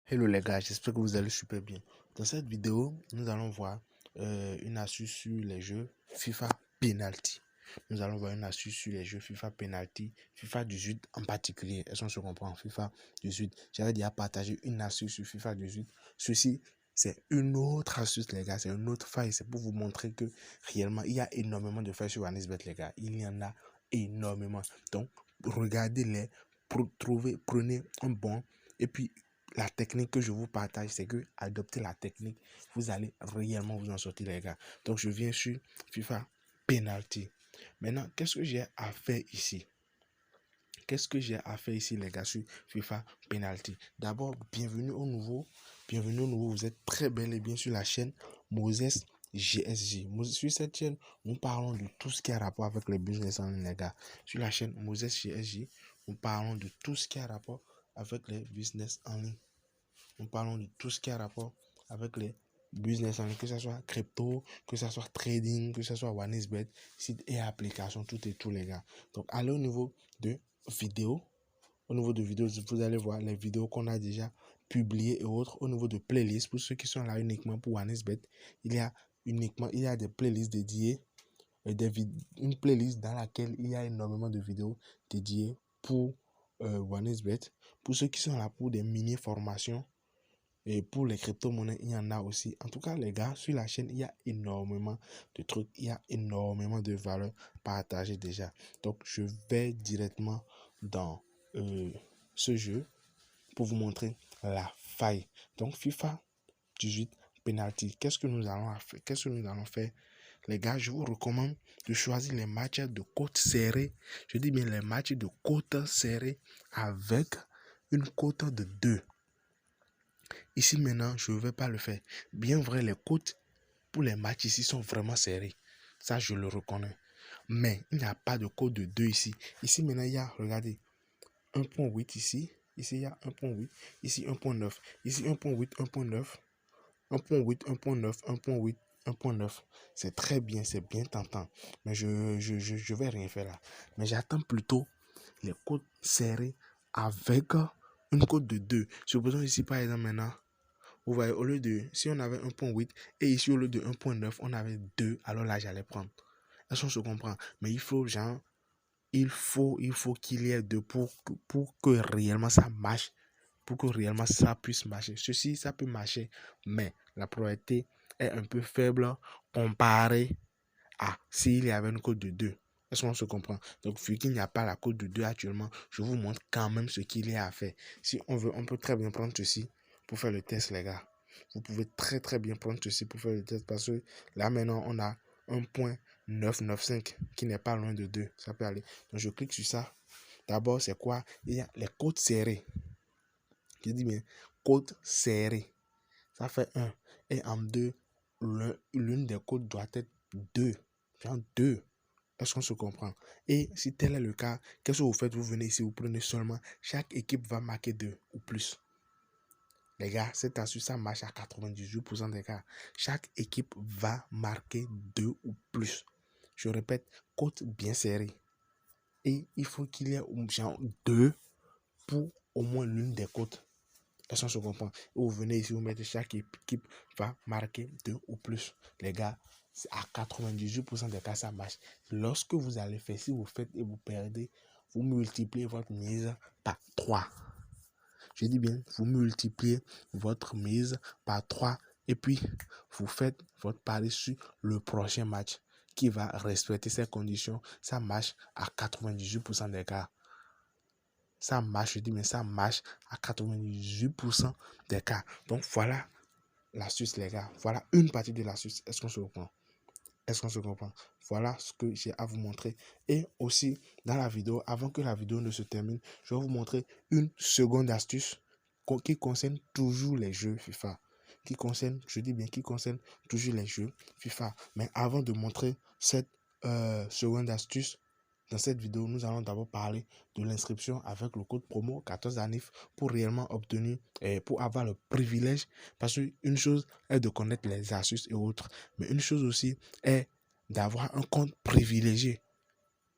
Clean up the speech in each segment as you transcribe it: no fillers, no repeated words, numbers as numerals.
Hello les gars, j'espère que vous allez super bien. Dans cette vidéo, nous allons voir une astuce sur les jeux FIFA Penalty. Nous allons voir une astuce sur les jeux FIFA Penalty, FIFA 18 en particulier. Est-ce qu'on se comprend? FIFA 18. J'avais déjà partagé une astuce sur FIFA 18. Ceci, c'est une autre astuce les gars, c'est une autre faille. C'est pour vous montrer que réellement, il y a énormément de failles sur OneXBet les gars. Il y en a énormément. Donc, regardez-les, prenez un bon et puis la technique que je vous partage, c'est que adoptez la technique, vous allez réellement vous en sortir les gars. Donc je viens sur FIFA Penalty. Maintenant, qu'est-ce que j'ai à faire ici? Qu'est-ce que j'ai à faire ici les gars sur FIFA Penalty? D'abord, bienvenue au nouveau. Vous êtes très bel et bien sur la chaîne Moses GSJ. Sur cette chaîne, nous parlons de tout ce qui a rapport avec les business en ligne les gars. Sur la chaîne Moses GSJ, nous parlons de tout ce qui a rapport avec les business en ligne. Nous parlons de tout ce qui a rapport avec les business en ligne, que ce soit crypto, que ce soit trading, que ce soit OneXBet, site et application, tout et tout les gars. Donc allez au niveau de vidéos. Au niveau de vidéos, vous allez voir les vidéos qu'on a déjà publiées et autres. Au niveau de playlists, pour ceux qui sont là uniquement pour OneXBet, il y a des playlists dédiées, une playlist dans laquelle il y a énormément de vidéos dédiées pour OneXBet. Pour ceux qui sont là pour des mini-formations, et pour les crypto-monnaies, il y en a aussi. En tout cas, les gars, sur la chaîne, il y a énormément de trucs. Il y a énormément de valeurs partagées déjà. Donc, je vais directement dans ce jeu pour vous montrer la faille. Donc, FIFA 18 penalty. Qu'est-ce que nous allons faire? Les gars, je vous recommande de choisir les matchs de côte serrée. Je dis bien les matchs de côte serrée avec une côte de 2. Ici maintenant, je ne vais pas le faire. Bien vrai, les cotes pour les matchs ici sont vraiment serrées. Ça, je le reconnais. Mais il n'y a pas de code de 2 ici. Ici maintenant, il y a, regardez, 1.8 ici. Ici, il y a 1.8. Ici, 1.9. Ici, 1.8, 1.9. 1.8, 1.9, 1.8, 1.9. C'est très bien, c'est bien tentant. Mais je vais rien faire là. Mais j'attends plutôt les codes serrés avec une cote de 2. Supposons ici, par exemple, maintenant, vous voyez, au lieu de, si on avait 1.8 et ici au lieu de 1.9, on avait 2, alors là, j'allais prendre. Est-ce qu'on se comprend? Mais il faut, genre, il faut qu'il y ait 2 pour que réellement ça marche, pour que réellement ça puisse marcher. Ceci, ça peut marcher, mais la probabilité est un peu faible comparée à s'il y avait une cote de 2. Est-ce qu'on se comprend? Donc, vu qu'il n'y a pas la cote de 2 actuellement, je vous montre quand même ce qu'il y a à faire. Si on veut, on peut très bien prendre ceci pour faire le test, les gars. Vous pouvez très bien prendre ceci pour faire le test parce que là, maintenant, on a 1.995 qui n'est pas loin de 2. Ça peut aller. Donc, je clique sur ça. D'abord, c'est quoi? Il y a les côtes serrées. Je dis bien, côtes serrées. Ça fait 1. Et en 2, l'une des côtes doit être 2. Genre 2. Est-ce qu'on se comprend? Et si tel est le cas, qu'est-ce que vous faites? Vous venez ici, vous prenez seulement, chaque équipe va marquer 2 ou plus. Les gars, cette astuce, ça marche à 98% des cas. Chaque équipe va marquer 2 ou plus. Je répète, côte bien serrée. Et il faut qu'il y ait genre 2 pour au moins l'une des côtes. Est-ce qu'on se comprend? Et vous venez ici, vous mettez chaque équipe va marquer 2 ou plus. Les gars, à 98% des cas, ça marche. Lorsque vous allez faire, si vous faites et vous perdez, vous multipliez votre mise par 3. Je dis bien, vous multipliez votre mise par 3 et puis vous faites votre pari sur le prochain match qui va respecter ces conditions. Ça marche à 98% des cas. Ça marche, je dis, mais ça marche à 98% des cas. Donc voilà l'astuce, les gars. Voilà une partie de l'astuce. Est-ce qu'on se comprend? Est-ce qu'on se comprend? Voilà ce que j'ai à vous montrer. Et aussi, dans la vidéo, avant que la vidéo ne se termine, je vais vous montrer une seconde astuce qui concerne toujours les jeux FIFA. Qui concerne, je dis bien, qui concerne toujours les jeux FIFA. Mais avant de montrer cette seconde astuce, dans cette vidéo, nous allons d'abord parler de l'inscription avec le code promo 14ANIF pour réellement obtenir et pour avoir le privilège. Parce qu'une chose est de connaître les astuces et autres, mais une chose aussi est d'avoir un compte privilégié.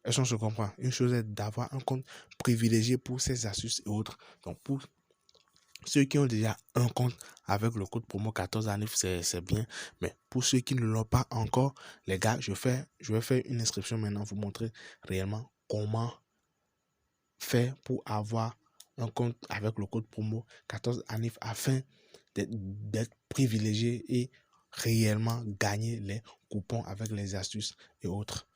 Est-ce qu'on se comprend? Une chose est d'avoir un compte privilégié pour ces astuces et autres. Donc, pour Ceux qui ont déjà un compte avec le code promo 14ANIF, c'est bien. Mais pour ceux qui ne l'ont pas encore, les gars, je vais faire une inscription maintenant, vous montrer réellement comment faire pour avoir un compte avec le code promo 14ANIF afin d'être privilégié et réellement gagner les coupons avec les astuces et autres.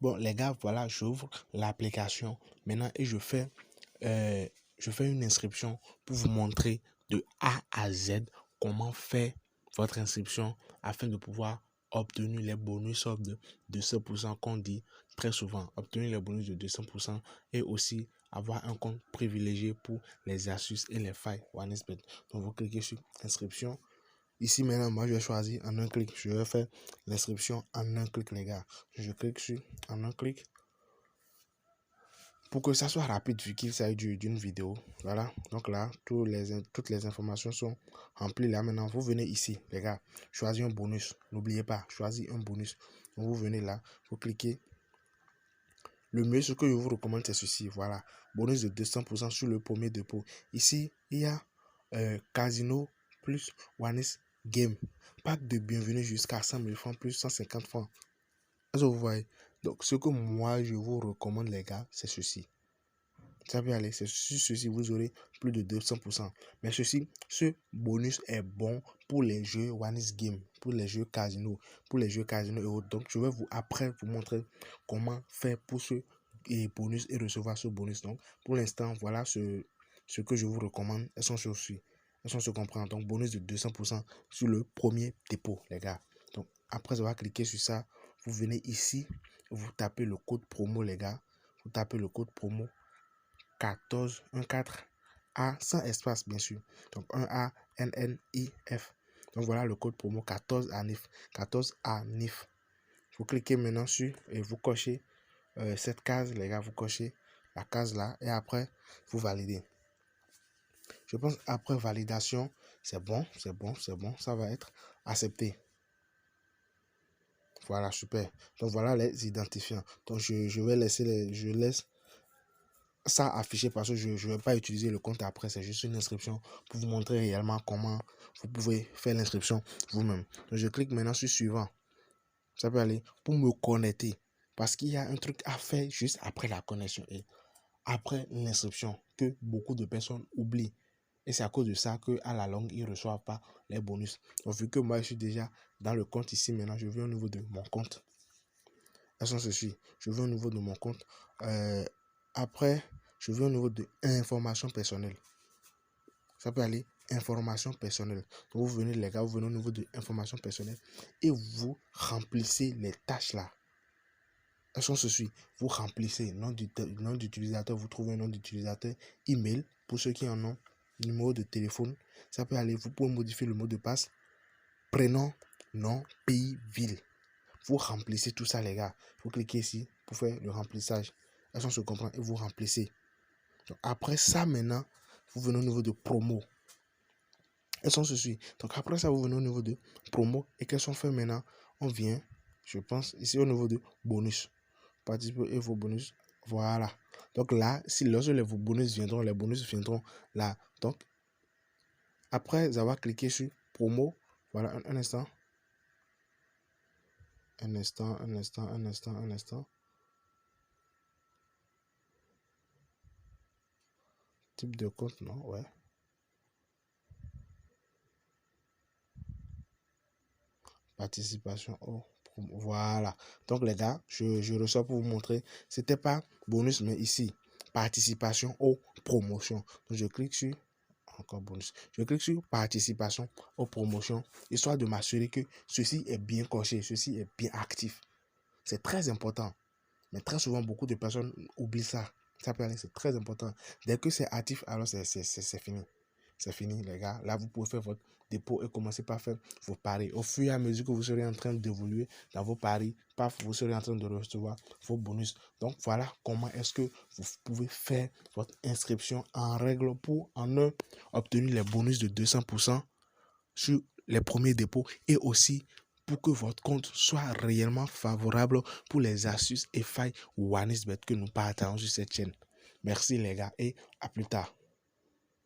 Bon, les gars, voilà, j'ouvre l'application maintenant et je fais une inscription pour vous montrer de A à Z comment faire votre inscription afin de pouvoir obtenir les bonus de 200% qu'on dit très souvent, obtenir les bonus de 200% et aussi avoir un compte privilégié pour les astuces et les failles OneXBet. Donc vous cliquez sur inscription. Ici maintenant, moi je vais choisir en un clic. Je vais faire l'inscription en un clic, les gars. Je clique sur en un clic pour que ça soit rapide vu qu'il s'agit d'une vidéo. Voilà, donc là, toutes les informations sont remplies. Là maintenant, vous venez ici, les gars, choisir un bonus. N'oubliez pas, choisir un bonus. Donc vous venez là, vous cliquez. Le mieux, ce que je vous recommande, c'est ceci. Voilà, bonus de 200% sur le premier dépôt. Ici, il y a Casino plus Onex Game. Pack de bienvenue jusqu'à 100 000 francs plus 150 francs. Est-ce que vous voyez? Donc, ce que moi, je vous recommande, les gars, c'est ceci. Ça peut aller, c'est sur ceci, vous aurez plus de 200%. Mais ce bonus est bon pour les jeux Onex Game, pour les jeux casino, et autres. Donc, je vais après vous montrer comment faire pour ce bonus et recevoir ce bonus. Donc, pour l'instant, voilà ce que je vous recommande. Elles sont ceci. Elles sont se comprendre. Donc, bonus de 200% sur le premier dépôt, les gars. Donc, après avoir cliqué sur ça, vous venez ici, vous tapez le code promo, les gars. Vous tapez le code promo 14, 4 A sans espace bien sûr. Donc 1A NNIF. Donc voilà le code promo 14ANIF. 14ANIF. Vous cliquez maintenant sur et vous cochez cette case, les gars. Vous cochez la case là et après vous validez. Je pense après validation, c'est bon. Ça va être accepté. Voilà, super. Donc voilà les identifiants. Donc je vais laisser je laisse ça affiché parce que je ne vais pas utiliser le compte après, c'est juste une inscription pour vous montrer réellement comment vous pouvez faire l'inscription vous-même. Donc je clique maintenant sur suivant. Ça peut aller pour me connecter parce qu'il y a un truc à faire juste après la connexion et après l'inscription que beaucoup de personnes oublient. Et c'est à cause de ça qu'à la longue, ils ne reçoivent pas les bonus. Donc vu que moi, je suis déjà dans le compte ici maintenant, je vais au niveau de mon compte. Elles sont ceci. Je vais au niveau de mon compte. Après, je vais au niveau de information personnelle. Ça peut aller information personnelle. Donc vous venez les gars, vous venez au niveau de information personnelle et vous remplissez les tâches là. Elles sont ceci. Vous remplissez nom d'utilisateur, vous trouvez un nom d'utilisateur, email pour ceux qui en ont, numéro de téléphone. Ça peut aller, vous pouvez modifier le mot de passe, prénom, nom, pays, ville. Vous remplissez tout ça les gars. Vous cliquez ici pour faire le remplissage. Elles sont se comprendre et vous remplissez. Donc, après ça maintenant, vous venez au niveau de promo. Elles sont ceci. Donc après ça, vous venez au niveau de promo. Et qu'elles sont faites maintenant? On vient, je pense, ici au niveau de bonus. Participer et vos bonus. Voilà. Donc là, si lorsque vos bonus viendront, les bonus viendront là. Donc, après avoir cliqué sur promo, voilà, un instant. Un instant. Type de compte, non, ouais. Participation au promo. Voilà. Donc les gars, je reçois pour vous montrer. C'était pas bonus, mais ici, participation aux promotions. Donc je clique sur encore bonus. Je clique sur participation aux promotions, histoire de m'assurer que ceci est bien coché, ceci est bien actif. C'est très important. Mais très souvent, beaucoup de personnes oublient ça. Ça peut aller, c'est très important. Dès que c'est actif, alors c'est fini. C'est fini, les gars. Là, vous pouvez faire votre dépôt et commencer par faire vos paris. Au fur et à mesure que vous serez en train d'évoluer dans vos paris, paf, vous serez en train de recevoir vos bonus. Donc, voilà comment est-ce que vous pouvez faire votre inscription en règle pour obtenir les bonus de 200% sur les premiers dépôts et aussi pour que votre compte soit réellement favorable pour les astuces et failles OneXBet que nous partageons sur cette chaîne. Merci les gars et à plus tard.